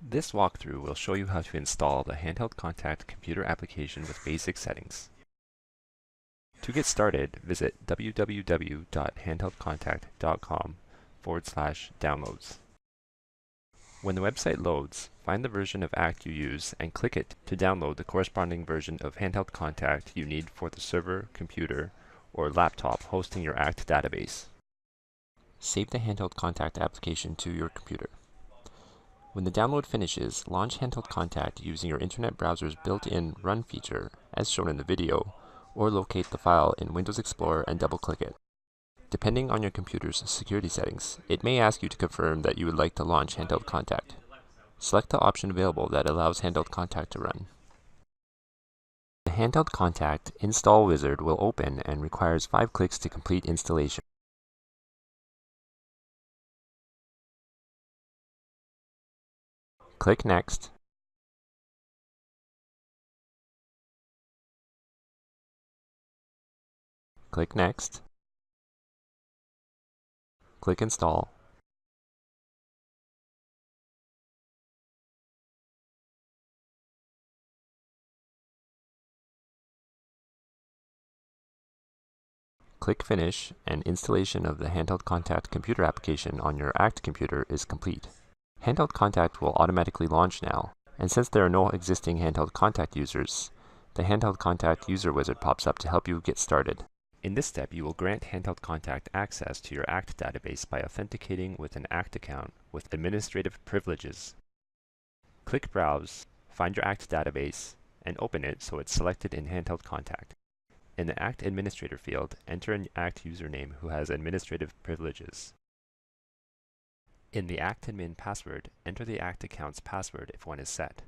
This walkthrough will show you how to install the Handheld Contact computer application with basic settings. To get started, visit www.handheldcontact.com/downloads. When the website loads, find the version of ACT you use and click it to download the corresponding version of Handheld Contact you need for the server, computer, or laptop hosting your ACT database. Save the Handheld Contact application to your computer. When the download finishes, launch Handheld Contact using your internet browser's built-in Run feature, as shown in the video, or locate the file in Windows Explorer and double-click it. Depending on your computer's security settings, it may ask you to confirm that you would like to launch Handheld Contact. Select the option available that allows Handheld Contact to run. The Handheld Contact install wizard will open and requires 5 clicks to complete installation. Click Next. Click Next. Click Install. Click Finish, and installation of the Handheld Contact computer application on your ACT computer is complete. Handheld Contact will automatically launch now, and since there are no existing Handheld Contact users, the Handheld Contact user wizard pops up to help you get started. In this step, you will grant Handheld Contact access to your ACT database by authenticating with an ACT account with administrative privileges. Click Browse, find your ACT database, and open it so it's selected in Handheld Contact. In the ACT Administrator field, enter an ACT username who has administrative privileges. In the ACT admin password, enter the ACT account's password if one is set,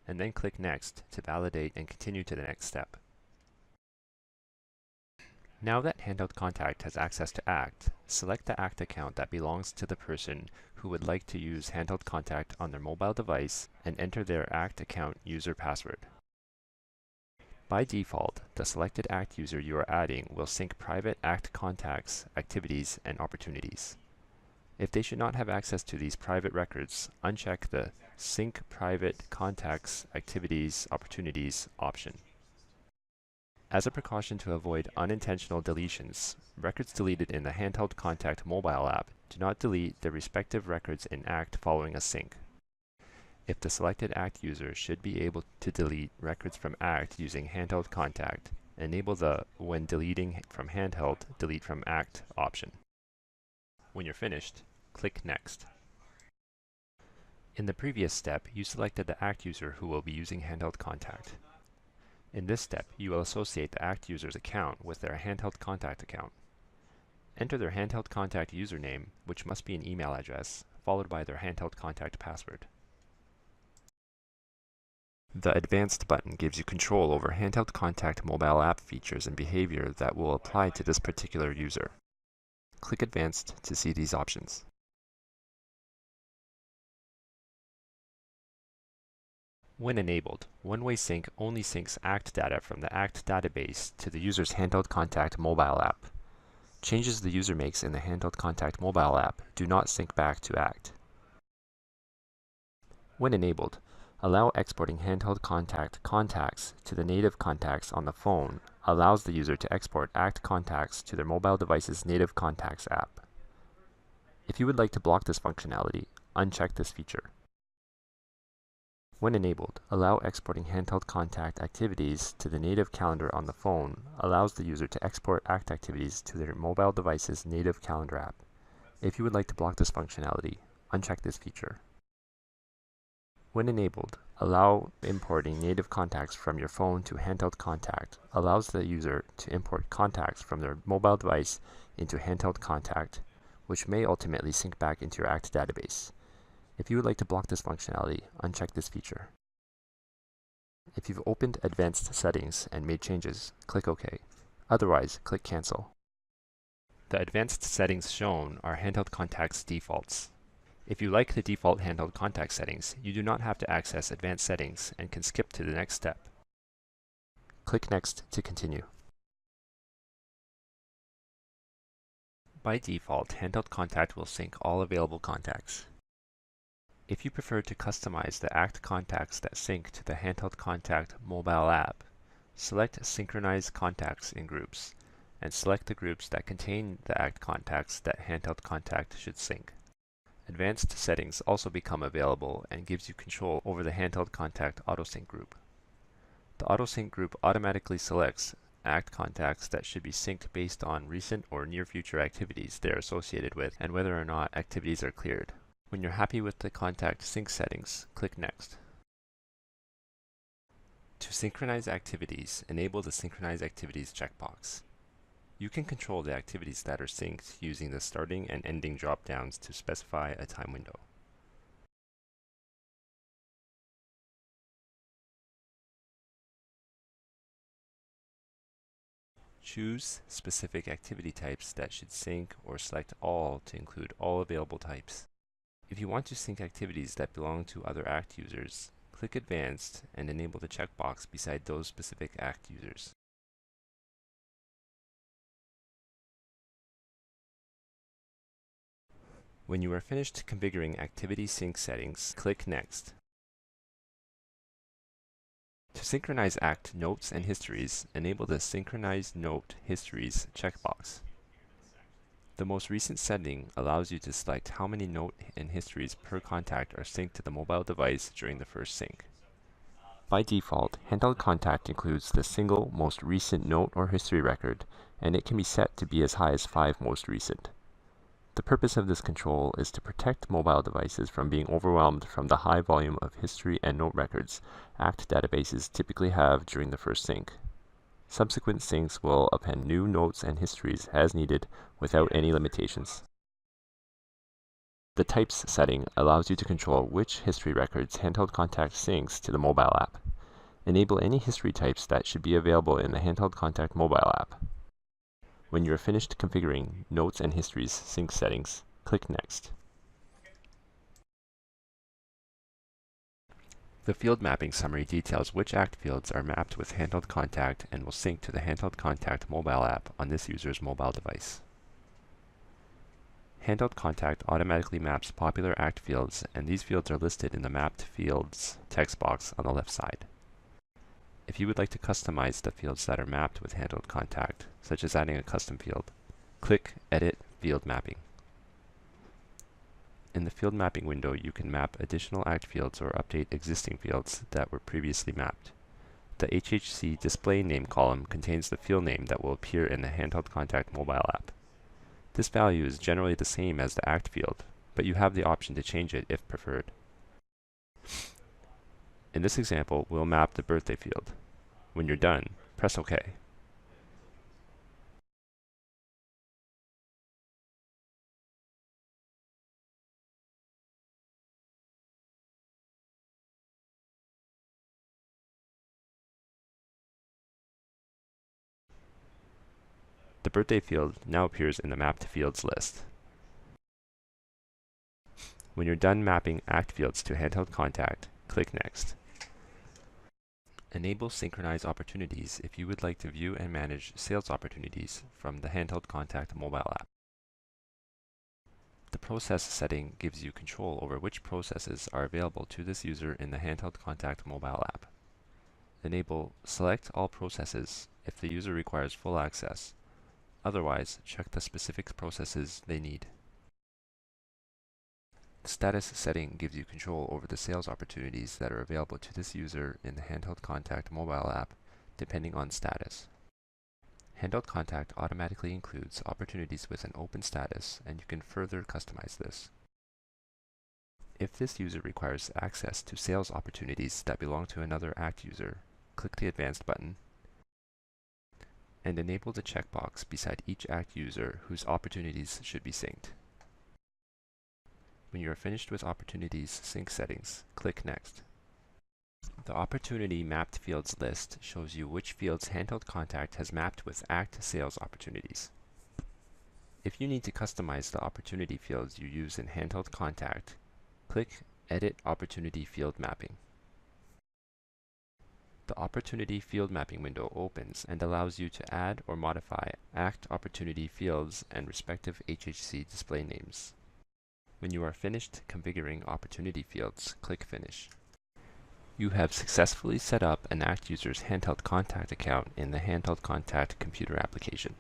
and then click Next to validate and continue to the next step. Now that Handheld Contact has access to ACT, select the ACT account that belongs to the person who would like to use Handheld Contact on their mobile device and enter their ACT account user password. By default, the selected ACT user you are adding will sync private ACT contacts, activities, and opportunities. If they should not have access to these private records, uncheck the Sync Private Contacts, Activities, Opportunities option. As a precaution to avoid unintentional deletions, records deleted in the Handheld Contact mobile app do not delete their respective records in ACT following a sync. If the selected ACT user should be able to delete records from ACT using Handheld Contact, enable the When deleting from Handheld, delete from ACT option. When you're finished, click Next. In the previous step, you selected the ACT user who will be using Handheld Contact. In this step, you will associate the ACT user's account with their Handheld Contact account. Enter their Handheld Contact username, which must be an email address, followed by their Handheld Contact password. The Advanced button gives you control over Handheld Contact mobile app features and behavior that will apply to this particular user. Click Advanced to see these options. When enabled, One-Way Sync only syncs ACT data from the ACT database to the user's Handheld Contact mobile app. Changes the user makes in the Handheld Contact mobile app do not sync back to ACT. When enabled, allow exporting Handheld Contact contacts to the native contacts on the phone allows the user to export ACT contacts to their mobile device's native contacts app. If you would like to block this functionality, uncheck this feature. When enabled, allow exporting Handheld Contact activities to the native calendar on the phone allows the user to export ACT activities to their mobile device's native calendar app. If you would like to block this functionality, uncheck this feature. When enabled, allow importing native contacts from your phone to Handheld Contact allows the user to import contacts from their mobile device into Handheld Contact, which may ultimately sync back into your ACT database. If you would like to block this functionality, uncheck this feature. If you've opened Advanced Settings and made changes, click OK. Otherwise, click Cancel. The advanced settings shown are Handheld Contact's defaults. If you like the default Handheld Contact settings, you do not have to access advanced settings and can skip to the next step. Click Next to continue. By default, Handheld Contact will sync all available contacts. If you prefer to customize the ACT contacts that sync to the Handheld Contact mobile app, select Synchronize Contacts in Groups, and select the groups that contain the ACT contacts that Handheld Contact should sync. Advanced settings also become available and gives you control over the Handheld Contact AutoSync group. The AutoSync group automatically selects ACT contacts that should be synced based on recent or near future activities they are associated with and whether or not activities are cleared. When you're happy with the contact sync settings, click Next. To synchronize activities, enable the Synchronize Activities checkbox. You can control the activities that are synced using the starting and ending drop-downs to specify a time window. Choose specific activity types that should sync or select all to include all available types. If you want to sync activities that belong to other ACT users, click Advanced and enable the checkbox beside those specific ACT users. When you are finished configuring activity sync settings, click Next. To synchronize ACT notes and histories, enable the Synchronize Note Histories checkbox. The most recent setting allows you to select how many note and histories per contact are synced to the mobile device during the first sync. By default, Handheld Contact includes the single most recent note or history record, and it can be set to be as high as 5 most recent. The purpose of this control is to protect mobile devices from being overwhelmed from the high volume of history and note records ACT databases typically have during the first sync. Subsequent syncs will append new notes and histories as needed without any limitations. The Types setting allows you to control which history records Handheld Contact syncs to the mobile app. Enable any history types that should be available in the Handheld Contact mobile app. When you are finished configuring Notes and Histories sync settings, click Next. The field mapping summary details which ACT fields are mapped with Handheld Contact and will sync to the Handheld Contact mobile app on this user's mobile device. Handheld Contact automatically maps popular ACT fields, and these fields are listed in the Mapped Fields text box on the left side. If you would like to customize the fields that are mapped with Handheld Contact, such as adding a custom field, click Edit Field Mapping. In the Field Mapping window, you can map additional ACT fields or update existing fields that were previously mapped. The HHC display name column contains the field name that will appear in the Handheld Contact mobile app. This value is generally the same as the ACT field, but you have the option to change it if preferred. In this example, we'll map the birthday field. When you're done, press OK. The birthday field now appears in the Mapped Fields list. When you're done mapping ACT fields to Handheld Contact, click Next. Enable Synchronize Opportunities if you would like to view and manage sales opportunities from the Handheld Contact mobile app. The Process setting gives you control over which processes are available to this user in the Handheld Contact mobile app. Enable Select All Processes if the user requires full access. Otherwise, check the specific processes they need. The Status setting gives you control over the sales opportunities that are available to this user in the Handheld Contact mobile app, depending on status. Handheld Contact automatically includes opportunities with an open status, and you can further customize this. If this user requires access to sales opportunities that belong to another ACT user, click the Advanced button and enable the checkbox beside each ACT user whose opportunities should be synced. When you are finished with Opportunities Sync settings, click Next. The Opportunity Mapped Fields list shows you which fields Handheld Contact has mapped with ACT sales opportunities. If you need to customize the opportunity fields you use in Handheld Contact, click Edit Opportunity Field Mapping. The Opportunity Field Mapping window opens and allows you to add or modify ACT opportunity fields and respective HHC display names. When you are finished configuring opportunity fields, click Finish. You have successfully set up an ACT user's Handheld Contact account in the Handheld Contact computer application.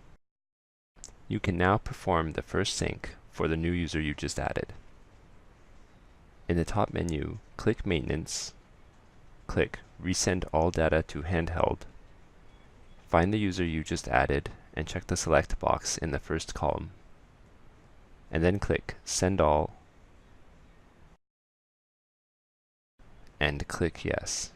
You can now perform the first sync for the new user you just added. In the top menu, click Maintenance, click Resend all data to Handheld, find the user you just added and check the Select box in the first column, and then click Send All and click Yes.